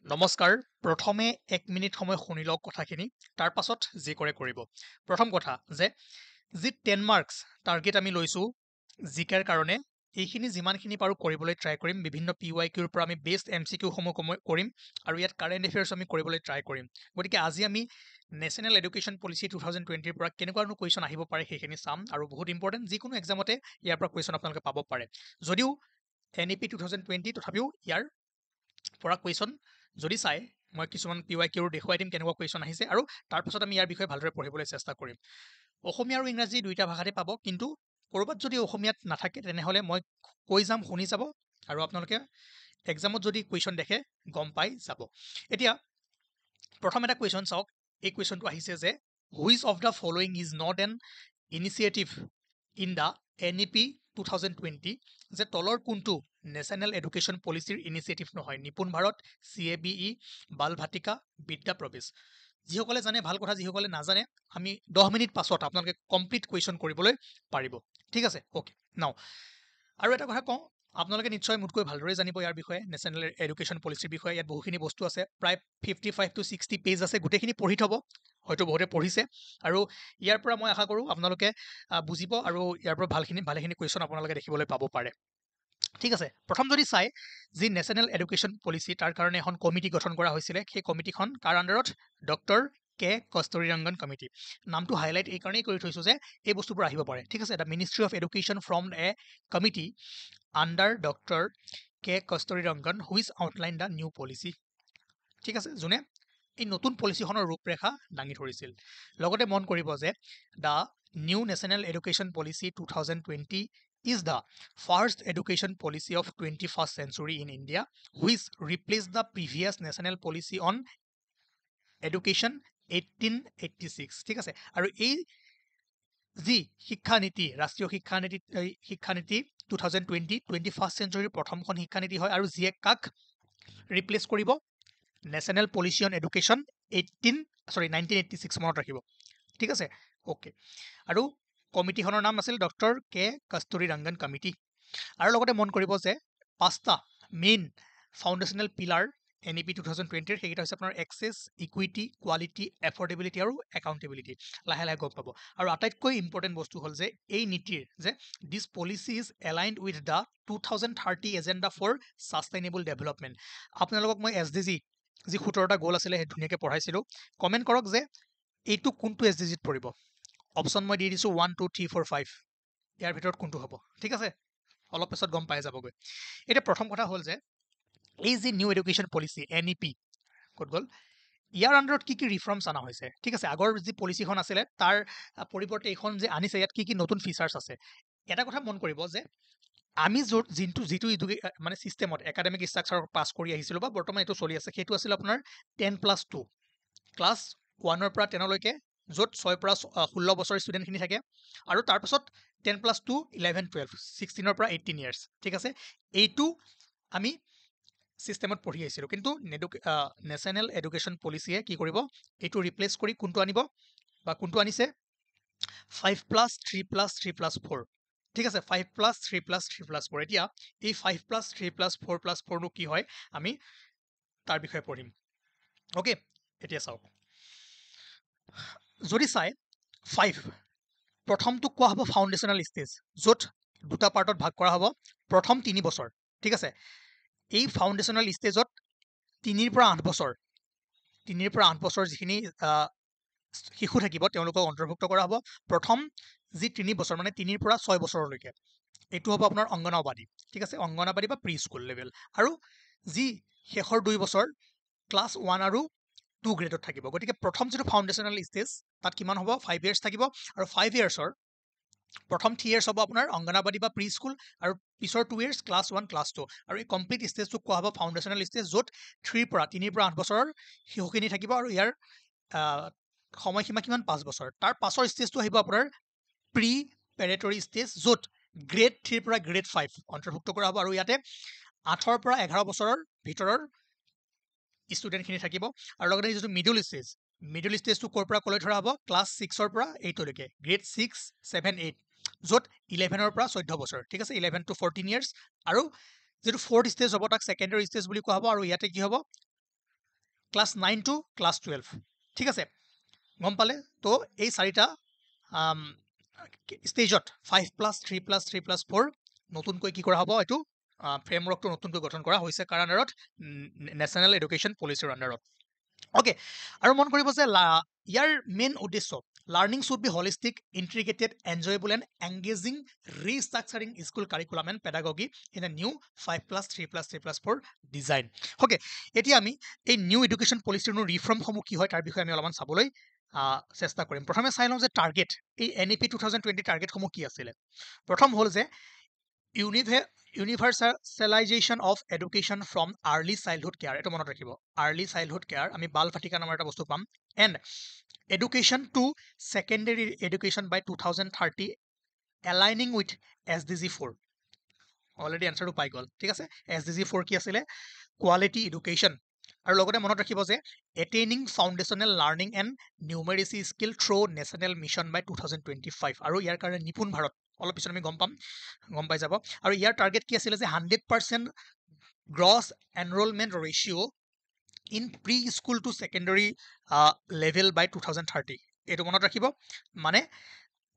নমস্কাৰ প্ৰথমে 1 মিনিট সময় শুনি লওক কথাখিনি তাৰ পাছত যি কৰে কৰিব প্ৰথম কথা যে যি 10 মাৰ্কস টাৰ্গেট আমি লৈছো জিকেৰ কাৰণে এইখিনি যিমানখিনি পাৰো কৰিবলৈ ট্ৰাই কৰিম বিভিন্ন পিৱাইকিউৰ পৰা আমি বেষ্ট এমচিকিউ সমূহ কৰিম আৰু ইয়াত কাৰেণ্ট এফেয়াৰ্স আমি কৰিবলৈ ট্ৰাই কৰিম গতিকে আজি আমি নেশ্যনেল এডুকেশ্যন পলিচি 2020 ৰ পৰা কেনেকুৱানো কুৱেশ্যন আহিব পাৰে সেইখিনি চাম আৰু বহুত ইম্পৰ্টেণ্ট যিকোনো এক্সামতে ইয়াৰ পৰা কুৱেশ্যন আপোনালোকে পাব পাৰে যদিও NEP 2020 তথাপিও ইয়াৰ পৰা কুৱেশ্যন যদি চাই মই কিছুমান পিৱাইকিউৰ দেখুৱাই দিম কেনেকুৱা কুৱেশ্যন আহিছে আৰু তাৰ পাছত আমি ইয়াৰ বিষয়ে ভালদৰে পঢ়িবলৈ চেষ্টা কৰিম অসমীয়া আৰু ইংৰাজী দুইটা ভাষাতে পাব কিন্তু কৰবাত যদি অসমীয়াত নাথাকে তেনেহলে মই কৈ যাম শুনি যাব আৰু আপোনালোকে এক্সামত যদি কুৱেশ্যন দেখে গম পাই যাব এতিয়া প্ৰথম এটা কুৱেশ্যন চাওক এই কুৱেশ্যনটো আহিছে যে which of the following is not an initiative in the NEP 2020 যে তলৰ কোনটো নেশ্যনেল এডুকেশ্যন পলিচিৰ ইনিচিয়েটিভ নহয় নিপুণ ভাৰত CABE বাল ভাটিকা বিদ্যা প্ৰবেশ যিসকলে জানে ভাল কথা যিসকলে নাজানে আমি 10 মিনিট পাছত আপোনালোকে কমপ্লিট কুৱেশ্যন কৰিবলৈ পাৰিব ঠিক আছে ওকে নাও আৰু এটা কথা কওঁ আপোনালোকে নিশ্চয় মোতকৈ ভালদৰে জানিব ইয়াৰ বিষয়ে নেশ্যনেল এডুকেশ্যন পলিচিৰ বিষয়ে ইয়াত বহুখিনি বস্তু আছে প্ৰায় 55 to 60 পেজ আছে গোটেইখিনি পঢ়ি থব হয়তো বহুতে পঢ়িছে আৰু ইয়াৰ পৰা মই আশা কৰোঁ আপোনালোকে বুজিব আৰু ইয়াৰ পৰা ভালেখিনি কুৱেশ্যন আপোনালোকে দেখিবলৈ পাব পাৰে ঠিক আছে প্ৰথম যদি চাই যি নেশ্যনেল এডুকেশ্যন পলিচি তাৰ কাৰণে এখন কমিটি গঠন কৰা হৈছিলে সেই কমিটিখন কাৰ আণ্ডাৰত ডক্টৰ কে কস্তুৰী ৰংগন কমিটি নামটো হাইলাইট এই কাৰণেই কৰি থৈছো যে এই বস্তুবোৰ আহিব পাৰে ঠিক আছে the ministry of education from A committee under doctor K Kasturi Rangan which outline the new policy ঠিক আছে যোনে এই নতুন পলিচিখনৰ ৰূপৰেখা দাঙি ধৰিছিল লগতে মন কৰিব যে the new national education policy 2020 is the first education policy of 21st century in India which replaced the previous national policy on education 1886 ঠিক আছে আৰু এই যি শিক্ষানীতি ৰাষ্ট্ৰীয় শিক্ষানীতি 2020 21st century প্ৰথমখন শিক্ষানীতি হয় আৰু যিয়ে কাক ৰিপ্লেচ কৰিব নেশ্যনেল পলিচি অন এডুকেশ্যন 1986 মনত ৰাখিব ঠিক আছে ওকে আৰু কমিটিখনৰ নাম আছিল ডক্টৰ কে কস্তুৰী ৰংগন কমিটি আৰু লগতে মন কৰিব যে পাঁচটা মেইন ফাউণ্ডেশ্যনেল পিলাৰ NEP 2020 সেইকেইটা হৈছে আপোনাৰ এক্সেছ ইকুইটি কোৱালিটি এফৰ্ডেবিলিটি আৰু একাউণ্টেবিলিটি লাহে লাহে গম পাব আৰু আটাইতকৈ ইম্পৰ্টেণ্ট বস্তু হ'ল যে এই নীতিৰ যে this policy is aligned with the 2030 agenda for sustainable development আপোনালোকক মই SDG যি 17টা গ'ল আছিলে সেই ধুনীয়াকৈ পঢ়াইছিলোঁ কমেণ্ট কৰক যে এইটো কোনটো SDGত পৰিব অপশ্যন মই দি দিছোঁ 1 2 3 4 5 ইয়াৰ ভিতৰত কোনটো হ'ব ঠিক আছে অলপ পিছত গম পাই যাবগৈ এতিয়া প্ৰথম কথা হ'ল যে এই যি নিউ এডুকেশ্যন পলিচি NEP ক'ত গ'ল ইয়াৰ আণ্ডাৰত কি কি ৰিফৰ্মছ অনা হৈছে ঠিক আছে আগৰ যি পলিচিখন আছিলে তাৰ পৰিৱৰ্তে এইখন যে আনিছে ইয়াত কি নতুন ফিচাৰ্ছ আছে এটা কথা মন কৰিব যে আমি যিটো মানে চিষ্টেমত একাডেমিক ষ্ট্ৰাকচাৰ পাছ কৰি আহিছিলোঁ বা বৰ্তমান এইটো চলি আছে সেইটো আছিল আপোনাৰ 10+2 ক্লাছ 1ৰ পৰা 10লৈকে য'ত 6 পৰা 16 বছৰ ষ্টুডেণ্টখিনি থাকে আৰু তাৰপাছত 10+2 11 12 16ৰ পৰা 18 ইয়াৰ্ছ ঠিক আছে এইটো আমি চিষ্টেমত পঢ়ি আহিছিলোঁ কিন্তু নেশ্যনেল এডুকেশ্যন পলিচিয়ে কি কৰিব এইটো ৰিপ্লেচ কৰি কোনটো আনিব বা কোনটো আনিছে 5+3+3+4 ঠিক আছে 5+3+3+4 এতিয়া এই 5+3+4+4 নো কি হয় আমি তাৰ বিষয়ে পঢ়িম ওকে এতিয়া চাওক যদি চাই 5 প্ৰথমটো কোৱা হ'ব ফাউণ্ডেশ্যনেল ষ্টেজ য'ত দুটা পাৰ্টত ভাগ কৰা হ'ব প্ৰথম 3 বছৰ ঠিক আছে এই ফাউণ্ডেশ্যনেল ষ্টেজত 3 পৰা 8 বছৰ যিখিনি শিশু থাকিব তেওঁলোকক অন্তৰ্ভুক্ত কৰা হ'ব প্ৰথম যি 3 বছৰ মানে 3 পৰা 6 বছৰলৈকে এইটো হ'ব আপোনাৰ অংগনবাদী ঠিক আছে অংগনবাদী বা প্ৰি স্কুল লেভেল আৰু যি শেষৰ 2 বছৰ ক্লাছ 1 আৰু 2 গ্ৰেডত থাকিব গতিকে প্ৰথম যিটো ফাউণ্ডেশ্যনেল ষ্টেজ তাত কিমান হ'ব 5 ইয়াৰ্ছ থাকিব আৰু 5 ইয়াৰ্ছৰ প্ৰথম 3 ইয়াৰ্ছ হ'ব আপোনাৰ অংগনবাদী বা প্ৰি স্কুল আৰু পিছৰ 2 ইয়াৰ্ছ ক্লাছ 1 ক্লাছ 2 আৰু এই কমপ্লিট ষ্টেজটোক কোৱা হ'ব ফাউণ্ডেশ্যনেল ষ্টেজ য'ত 3 পৰা 8 বছৰৰ শিশুখিনি থাকিব আৰু ইয়াৰ সময়সীমা কিমান 5 বছৰ তাৰ পাছৰ ষ্টেজটো আহিব আপোনাৰ প্ৰি পেৰেটৰী ষ্টেজ য'ত গ্ৰেড 3 পৰা গ্ৰেড 5 অন্তৰ্ভুক্ত কৰা হ'ব আৰু ইয়াতে 8 পৰা 11 বছৰৰ ভিতৰৰ ষ্টুডেণ্টখিনি থাকিব আৰু লগতে যিটো মিডল ষ্টেজটো ক'ৰ পৰা ক'লৈ ধৰা হ'ব ক্লাছ 6ৰ পৰা 8লৈকে গ্ৰেড 6 7 8 য'ত 11ৰ পৰা 14 বছৰ ঠিক আছে 11 to 14 ইয়াৰ্ছ আৰু যিটো ফ'ৰ্থ ষ্টেজ হ'ব তাক ছেকেণ্ডেৰী ষ্টেজ বুলি কোৱা হ'ব আৰু ইয়াতে কি হ'ব ক্লাছ 9 টু ক্লাছ 12 ঠিক আছে গম পালে তো এই চাৰিটা ষ্টেজত 5+3+3+4 নতুনকৈ কি কৰা হ'ব এইটো ফ্ৰেমৱৰ্কটো নতুনকৈ গঠন কৰা হৈছে কাৰ আণ্ডাৰত নেশ্যনেল এডুকেশ্যন পলিচিৰ আণ্ডাৰত ওকে আৰু মন কৰিব যে ইয়াৰ মেইন উদ্দেশ্য learning should be holistic integrated enjoyable and engaging restructuring school curriculum and pedagogy in a new 5+3+3+4 design okay এতিয়া আমি এই নিউ এডুকেশ্যন পলিচিৰ ৰিফৰ্মসমূহ কি হয় তাৰ বিষয়ে আমি অলপমান চাবলৈ চেষ্টা কৰিম প্ৰথমে চাই লওঁ যে টাৰ্গেট এই NEP 2020 টাৰ্গেটসমূহ কি আছিলে প্ৰথম হ'ল যে universalisation of education from early childhood care এইটো মনত ৰাখিব আৰ্লি চাইল্ডহুড কেয়াৰ আমি বাল ফাটিকা নামৰ এটা বস্তু পাম and education to secondary education by 2030 aligning with SDG 4 already এনচাৰটো পাই গ'ল ঠিক আছে SDG 4 কি আছিলে কোৱালিটি এডুকেশ্যন আৰু লগতে মনত ৰাখিব যে attaining foundational learning and numeracy skill through national mission by 2025 আৰু ইয়াৰ কাৰণে নিপুণ ভাৰত অলপ পিছত আমি গম পাই যাব আৰু ইয়াৰ টাৰ্গেট কি আছিলে যে 100% gross enrolment ratio' in preschool to secondary level by 2030 এইটো মনত ৰাখিব মানে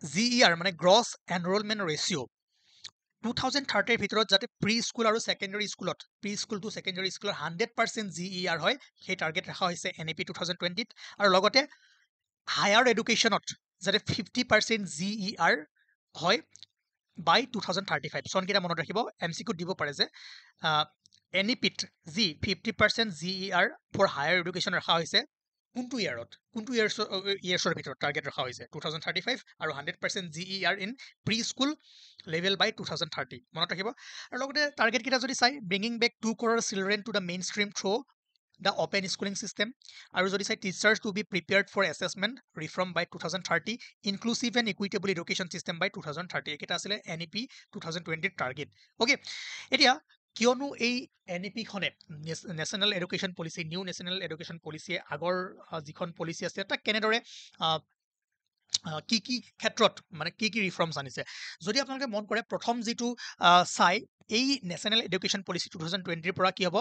GER মানে গ্ৰছ এনৰলমেণ্ট ৰেচিঅ' 2030 ভিতৰত যাতে প্ৰি স্কুল আৰু ছেকেণ্ডেৰী স্কুলত প্ৰি স্কুল টু ছেকেণ্ডেৰী স্কুলৰ 100% GER হয় সেই টাৰ্গেট ৰখা হৈছে NEP 2020 আৰু লগতে হায়াৰ এডুকেশ্যনত যাতে 50% GER হয় বাই 2035 চনকেইটা মনত ৰাখিব MCQ দিব পাৰে যে NEPত যি 50% GER ফৰ হায়াৰ এডুকেশ্যন ৰখা হৈছে কোনটো ইয়াৰ্ছৰ ভিতৰত টাৰ্গেট ৰখা হৈছে 2035 আৰু 100% GER in preschool level by 2030 মনত ৰাখিব আৰু লগতে টাৰ্গেট কেইটা যদি চাই bringing back 2 crore children to the mainstream through the open schooling system আৰু যদি চাই teachers to be prepared for assessment reform by 2030 inclusive and equitable education system by 2030 এইকেইটা আছিলে NEP 2020 টাৰ্গেট অ'কে এতিয়া কিয়নো এই NEP খনে national education policy new national education পলিচিয়ে আগৰ যিখন পলিচি আছে তাক কেনেদৰে কি ক্ষেত্ৰত মানে কি ৰিফৰ্মছ আনিছে যদি আপোনালোকে মন কৰে প্ৰথম যিটো চাই এই নেশ্যনেল এডুকেশ্যন পলিচি 2020 পৰা কি হ'ব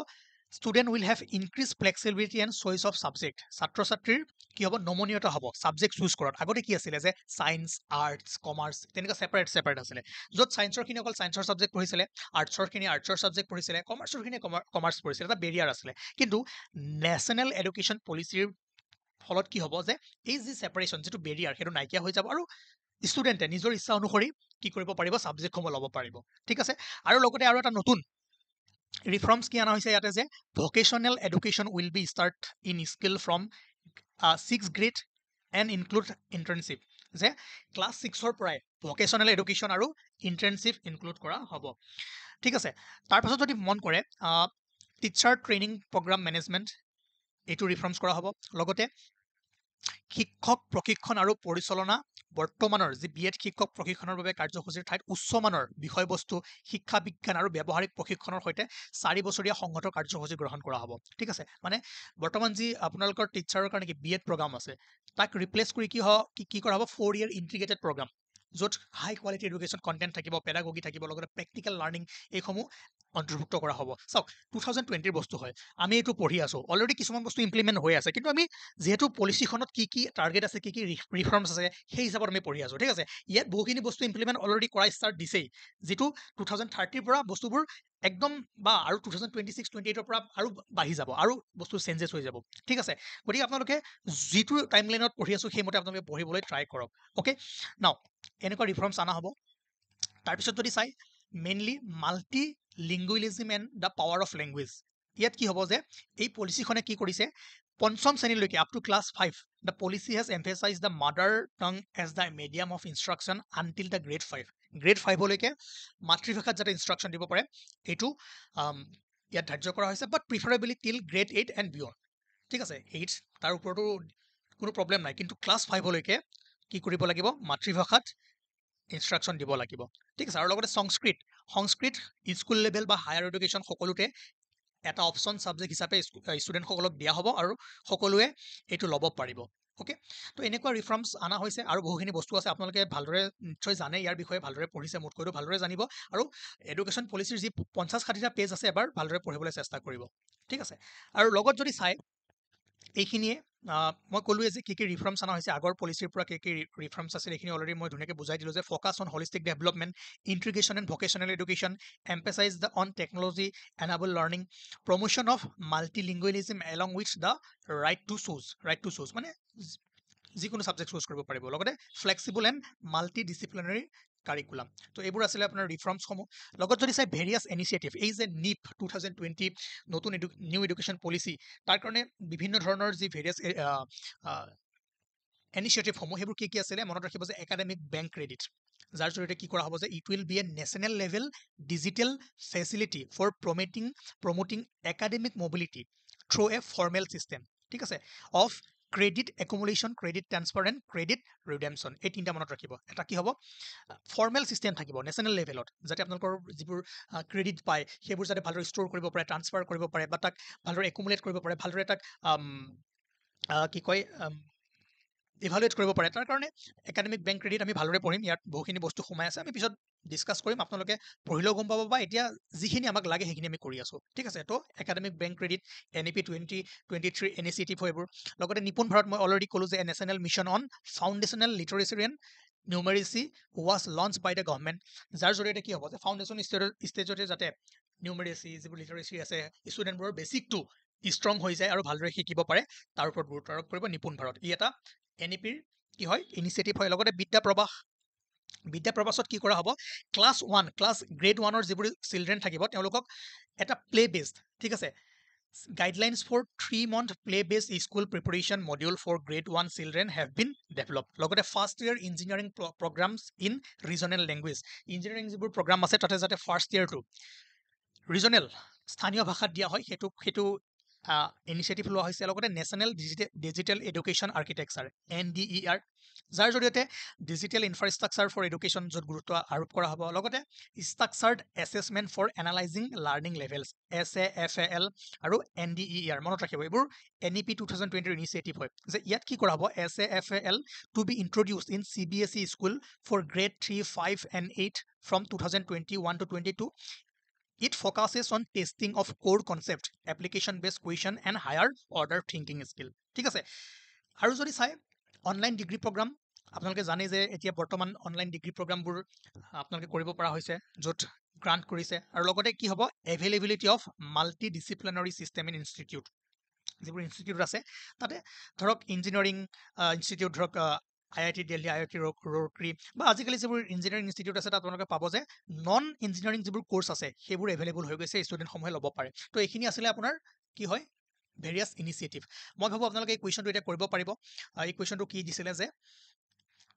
student will have increase flexibility and choice of subject ছাত্ৰ ছাত্ৰীৰ কি হ'ব নমনীয়তা হ'ব ছাবজেক্ট চুজ কৰাত আগতে কি আছিলে যে ছায়েন্স আৰ্টছ কমাৰ্চ তেনেকুৱা ছেপাৰেট আছিলে য'ত ছায়েন্সৰখিনি অকল ছায়েন্সৰ ছাবজেক্ট পঢ়িছিলে আৰ্টছৰখিনি আৰ্টছৰ ছাবজেক্ট পঢ়িছিলে কমাৰ্চৰখিনি কমাৰ্চ পঢ়িছিলে এটা বেৰিয়াৰ আছিলে কিন্তু নেশ্যনেল এডুকেশ্যন পলিচিৰ ফলত কি হ'ব যে এই যি ছেপাৰেশ্যন যিটো বেৰিয়াৰ সেইটো নাইকিয়া হৈ যাব আৰু ষ্টুডেণ্টে নিজৰ ইচ্ছা অনুসৰি কি কৰিব পাৰিব ছাবজেক্টসমূহ ল'ব পাৰিব ঠিক আছে আৰু লগতে আৰু এটা নতুন ৰিফৰ্মছ কি অনা হৈছে ইয়াতে যে vocational education will be start in skill from 6th grade and include internship যে ক্লাছ 6ৰ পৰাই ভকেশ্যনেল এডুকেশ্যন আৰু ইণ্টাৰ্ণশ্বিপ ইনক্লুড কৰা হ'ব ঠিক আছে তাৰপাছত যদি মন কৰে টিচাৰ ট্ৰেইনিং প্ৰগ্ৰাম মেনেজমেণ্ট এইটো ৰিফৰ্মছ কৰা হ'ব লগতে শিক্ষক প্ৰশিক্ষণ আৰু পৰিচালনা বৰ্তমানৰ যি BEd শিক্ষক প্ৰশিক্ষণৰ বাবে কাৰ্যসূচীৰ ঠাইত উচ্চমানৰ বিষয়বস্তু শিক্ষা বিজ্ঞান আৰু ব্যৱহাৰিক প্ৰশিক্ষণৰ সৈতে 4 বছৰীয়া সংহত কাৰ্যসূচী গ্ৰহণ কৰা হ'ব ঠিক আছে মানে বৰ্তমান যি আপোনালোকৰ টিচাৰৰ কাৰণে কি BEd প্ৰগ্ৰাম আছে তাক ৰিপ্লেচ কৰি কি কৰা হ'ব 4 year ইন্টিগ্ৰেটেড প্ৰগ্ৰাম য'ত হাই কোৱালিটি এডুকেশ্যন কণ্টেণ্ট থাকিব পেডাগগি থাকিব লগতে প্ৰেক্টিকেল লাৰ্ণিং এইসমূহ অন্তৰ্ভুক্ত কৰা হ'ব চাওক 2020 বস্তু হয় আমি এইটো পঢ়ি আছোঁ অলৰেডি কিছুমান বস্তু ইমপ্লিমেণ্ট হৈ আছে কিন্তু আমি যিহেতু পলিচিখনত কি টাৰ্গেট আছে কি ৰিফৰ্মছ আছে সেই হিচাপত আমি পঢ়ি আছোঁ ঠিক আছে ইয়াত বহুখিনি বস্তু ইমপ্লিমেণ্ট অলৰেডি কৰা ষ্টাৰ্ট দিছেই যিটো 2030 পৰা বস্তুবোৰ একদম বা আৰু 2026-28 পৰা আৰু বাঢ়ি যাব আৰু বস্তু চেঞ্জেছ হৈ যাব ঠিক আছে গতিকে আপোনালোকে যিটো টাইম লাইনত পঢ়ি আছোঁ সেইমতে আপোনালোকে পঢ়িবলৈ ট্ৰাই কৰক অ'কে নাও এনেকুৱা ৰিফৰ্মছ অনা হ'ব তাৰপিছত যদি চাই mainly multilingualism and the power of language ইয়াত কি হ'ব যে এই পলিচিখনে কি কৰিছে পঞ্চম শ্ৰেণীলৈকে up to class 5 the policy has emphasised the mother tongue as the medium of instruction until the grade 5লৈকে মাতৃভাষাত যাতে ইনষ্ট্ৰাকশ্যন দিব পাৰে এইটো ইয়াত ধাৰ্য কৰা হৈছে বাট প্ৰিফাৰেবলি টিল গ্ৰেড 8 এণ্ড বিয়ণ্ড ঠিক আছে 8 তাৰ ওপৰতো কোনো প্ৰব্লেম নাই কিন্তু ক্লাছ 5লৈকে কি কৰিব লাগিব মাতৃভাষাত ইনষ্ট্ৰাকশ্যন দিব লাগিব ঠিক আছে আৰু লগতে সংস্কৃত স্কুল লেভেল বা হায়াৰ এডুকেশ্যন সকলোতে এটা অপশ্যন ছাবজেক্ট হিচাপে ষ্টুডেণ্টসকলক দিয়া হ'ব আৰু সকলোৱে এইটো ল'ব পাৰিব অ'কে তো এনেকুৱা ৰিফৰ্মছ অনা হৈছে আৰু বহুখিনি বস্তু আছে আপোনালোকে ভালদৰে নিশ্চয় জানে ইয়াৰ বিষয়ে ভালদৰে পঢ়িছে মোতকৈও ভালদৰে জানিব আৰু এডুকেশ্যন পলিচিৰ যি 50-60টা পেজ আছে এবাৰ ভালদৰে পঢ়িবলৈ চেষ্টা কৰিব ঠিক আছে আৰু লগত যদি চাই এইখিনিয়ে মই ক'লোৱে যে কি ৰিফৰ্মছ অনা হৈছে আগৰ পলিচিৰ পৰা কি ৰিফৰ্মছ আছিল এইখিনি অলৰেডি মই ধুনীয়াকৈ বুজাই দিলোঁ যে focus on holistic development integration and vocational education emphasise the on technology enable learning promotion of multilingualism along with the right to choose মানে যিকোনো ছাবজেক্ট চুজ কৰিব পাৰিব লগতে flexible and multidisciplinary curriculum তো এইবোৰ আছিলে আপোনাৰ ৰিফৰ্মছসমূহ লগত যদি চাই ভেৰিয়াছ ইনিচিয়েটিভ এই যে নিপ 2020 নতুন নিউ এডুকেশ্যন পলিচি তাৰ কাৰণে বিভিন্ন ধৰণৰ যি ভেৰিয়াছ ইনিচিয়েটিভসমূহ সেইবোৰ কি আছিলে মনত ৰাখিব যে একাডেমিক বেংক ক্ৰেডিট যাৰ জৰিয়তে কি কৰা হ'ব যে it will be a national level digital facility for promoting academic mobility through a formal system ঠিক আছে of credit accumulation credit transfer and credit redemption এই তিনিটা মনত ৰাখিব এটা কি হ'ব ফৰ্মেল ছিষ্টেম থাকিব নেশ্যনেল লেভেলত যাতে আপোনালোকৰ যিবোৰ ক্ৰেডিট পায় সেইবোৰ যাতে ভালদৰে ষ্ট'ৰ কৰিব পাৰে ট্ৰান্সফাৰ কৰিব পাৰে বা তাক ভালদৰে একুমুলেট কৰিব পাৰে ভালদৰে তাক কি কয় ইভালুৱেট কৰিব পাৰে তাৰ কাৰণে একাডেমিক বেংক ক্ৰেডিট আমি ভালদৰে পঢ়িম ইয়াত বহুখিনি বস্তু সোমাই আছে আমি পিছত ডিছকাছ কৰিম আপোনালোকে পঢ়িলেও গম পাব বা এতিয়া যিখিনি আমাক লাগে সেইখিনি আমি কৰি আছোঁ ঠিক আছে তো academic bank credit NEP 2023 initiative হয় এইবোৰ লগতে নিপুণ ভাৰত মই অলৰেডি ক'লোঁ যে national mission on foundational literacy and numeracy was launch by the government যাৰ জৰিয়তে কি হ'ব যে ফাউণ্ডেশ্যন ষ্টেজতে যাতে নিউমেৰিচি যিবোৰ লিটাৰেচি আছে ষ্টুডেণ্টবোৰৰ বেছিকটো ষ্ট্ৰং হৈ যায় আৰু ভালদৰে শিকিব পাৰে তাৰ ওপৰত গুৰুত্ব আৰোপ কৰিব নিপুণ ভাৰত ই এটা NEPৰ কি হয় ইনিচিয়েটিভ হয় লগতে বিদ্যা প্ৰবাসত কি কৰা হ'ব ক্লাছ গ্ৰেড 1ৰ যিবোৰ চিলড্ৰেন থাকিব তেওঁলোকক এটা প্লে বেছড ঠিক আছে guidelines for 3-month play-based school preparation module for grade 1 children have been developed. লগতে first year engineering প্ৰগ্ৰামছ in regional language engineering যিবোৰ প্ৰগ্ৰাম আছে তাতে যাতে ফাৰ্ষ্ট ইয়াৰটো ৰিজনেল স্থানীয় ভাষাত দিয়া হয় সেইটো ইনিচিয়েটিভ লোৱা হৈছে লগতে national digital education architecture NDER যাৰ জৰিয়তে ডিজিটেল ইনফ্ৰাষ্ট্ৰাকচাৰ ফৰ এডুকেশ্যন য'ত গুৰুত্ব আৰোপ কৰা হ'ব লগতে structured assessment for analysing learning levels SAFAL আৰু NDER মনত ৰাখিব এইবোৰ NEP 2020 ইনিচিয়েটিভ হয় যে ইয়াত কি কৰা হ'ব SAFAL to be introduce in CBSE school for grade 3, 5 and 8 from 2021 to 22 It focuses on testing of core concept, application-based question and higher order thinking skill. ঠিক আছে আৰু যদি চাই অনলাইন ডিগ্ৰী প্ৰগ্ৰাম আপোনালোকে জানে যে এতিয়া বৰ্তমান অনলাইন ডিগ্ৰী প্ৰগ্ৰামবোৰ আপোনালোকে কৰিব পৰা হৈছে য'ত গ্ৰান্ট কৰিছে আৰু লগতে কি হ'ব availability of multidisciplinary system in institute যিবোৰ ইনষ্টিটিউট আছে তাতে ধৰক ইঞ্জিনিয়াৰিং ইনষ্টিটিউট ধৰক IIT দিল্লী IIT ৰৌৰকী বা আজিকালি যিবোৰ ইঞ্জিনিয়াৰিং ইনষ্টিটিউট আছে তাত আপোনালোকে পাব যে নন ইঞ্জিনিয়াৰিং যিবোৰ কোৰ্চ আছে সেইবোৰ এভেইলেবল হৈ গৈছে ষ্টুডেণ্টসমূহে ল'ব পাৰে তো এইখিনি আছিলে আপোনাৰ কি হয় ভেৰিয়াছ ইনিচিয়েটিভ মই ভাবোঁ আপোনালোকে এই কুৱেশ্যনটো এতিয়া কৰিব পাৰিব এই কুৱেশ্যনটো কি দিছিলে যে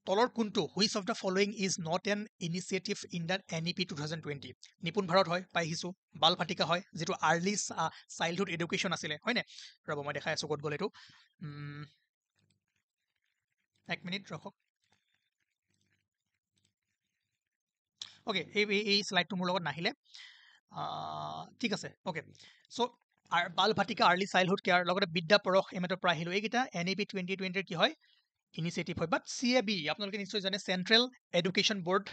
তলৰ কোনটো which of the following is not an initiative in the NEP 2020 নিপুণ ভাৰত হয় পাই আহিছোঁ বাল ভাটিকা হয় যিটো আৰ্লি চাইল্ডহুড এডুকেশ্যন আছিলে হয়নে ৰ'ব মই দেখাই আছোঁ ক'ত গ'ল এইটো এক মিনিট ৰখক অ'কে এই শ্লাইডটো মোৰ লগত নাহিলে ঠিক আছে অ'কে চ' বাল ভাটিকা আৰ্লি চাইল্ডহুড কেয়াৰ লগতে বিদ্যা পৰশ এমেটৰ পৰা আহিলোঁ এইকেইটা NEP 2020 কি হয় ইনিচিয়েটিভ হয় বাট CAB আপোনালোকে নিশ্চয় জানে চেণ্ট্ৰেল এডুকেশ্যন বৰ্ড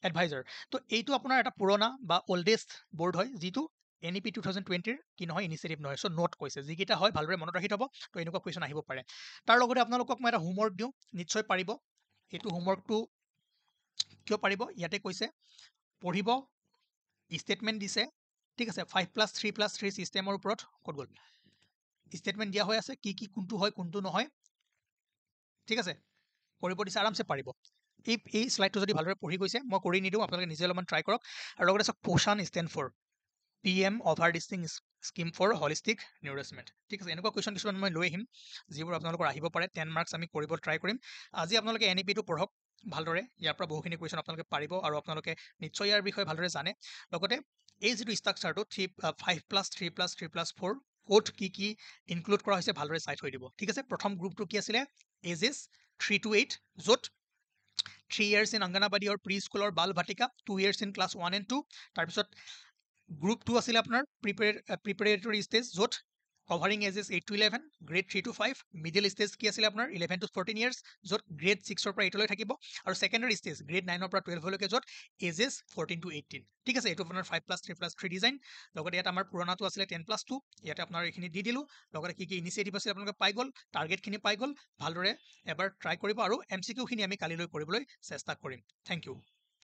এডভাইজাৰ তো এইটো আপোনাৰ এটা পুৰণা বা অল্ডেষ্ট বৰ্ড হয় যিটো NEP 2020 কি নহয় ইনিচিয়েটিভ নহয় চ' নোট কৈছে যিকেইটা হয় ভালদৰে মনত ৰাখি থ'ব তো এনেকুৱা কুৱেশ্যন আহিব পাৰে তাৰ লগতে আপোনালোকক মই এটা হোমৱৰ্ক দিওঁ নিশ্চয় পাৰিব এইটো হোমৱৰ্কটো কিয় পাৰিব ইয়াতে কৈছে পঢ়িব ষ্টেটমেণ্ট দিছে ঠিক আছে 5+3+3 ছিষ্টেমৰ ওপৰত ক'ত গ'ল ষ্টেটমেণ্ট দিয়া হৈ আছে কি কোনটো হয় কোনটো নহয় ঠিক আছে কৰিব দিছে আৰামছে পাৰিব এই শ্লাইডটো যদি ভালদৰে পঢ়ি গৈছে মই কৰি নিদিওঁ আপোনালোকে নিজে অলপমান ট্ৰাই কৰক আৰু লগতে চাওক পোষণ ষ্টেণ্ড ফৰ PM অভাৰডিষ্টিং স্কিম ফৰ হলিষ্টিক নিউৰিচমেণ্ট ঠিক আছে এনেকুৱা কুৱেশ্যন কিছুমান মই লৈ আহিম যিবোৰ আপোনালোকৰ আহিব পাৰে 10 মাৰ্কছ আমি কৰিব ট্ৰাই কৰিম আজি আপোনালোকে NEP-টো পঢ়ক ভালদৰে ইয়াৰ পৰা বহুখিনি কুৱেশ্যন আপোনালোকে পাৰিব আৰু আপোনালোকে নিশ্চয় ইয়াৰ বিষয়ে ভালদৰে জানে লগতে এই যিটো ষ্ট্ৰাকচাৰটো 5+3+3+4 ক'ত কি ইনক্লুড কৰা হৈছে ভালদৰে চাই থৈ দিব ঠিক আছে প্ৰথম গ্ৰুপটো কি আছিলে এজেছ 3 to 8 য'ত 3 years in অংগনাবাদী আৰু প্ৰি স্কুলৰ বাল Vatika 2 years in class 1 and 2 তাৰপিছত গ্ৰুপ 2 আছিলে আপোনাৰ প্ৰিপেৰেটৰী ষ্টেজ য'ত covering ages 8 to 11, grade 3 to 5, middle stage কি আছিলে আপোনাৰ 11 to 14 ইয়াৰ্ছ, য'ত গ্ৰেড 6ৰ পৰা 8লৈ থাকিব, আৰু ছেকেণ্ডাৰী ষ্টেজ গ্ৰেড 9ৰ পৰা 12লৈকে, য'ত এজেছ 14 to 18। ঠিক আছে, এইটো আপোনাৰ 5+3+3 ডিজাইন। লগতে ইয়াত আমাৰ পুৰণাটো আছিলে 10+2, ইয়াতে আপোনাৰ এইখিনি দি দিলোঁ। লগতে কি কি ইনিচিয়েটিভ আছিলে আপোনালোকে পাই গ'ল, টাৰ্গেটখিনি পাই গ'ল। ভালদৰে এবাৰ ট্ৰাই কৰিব, আৰু MCQ খিনি আমি কালিলৈ কৰিবলৈ চেষ্টা কৰিম। Thank U.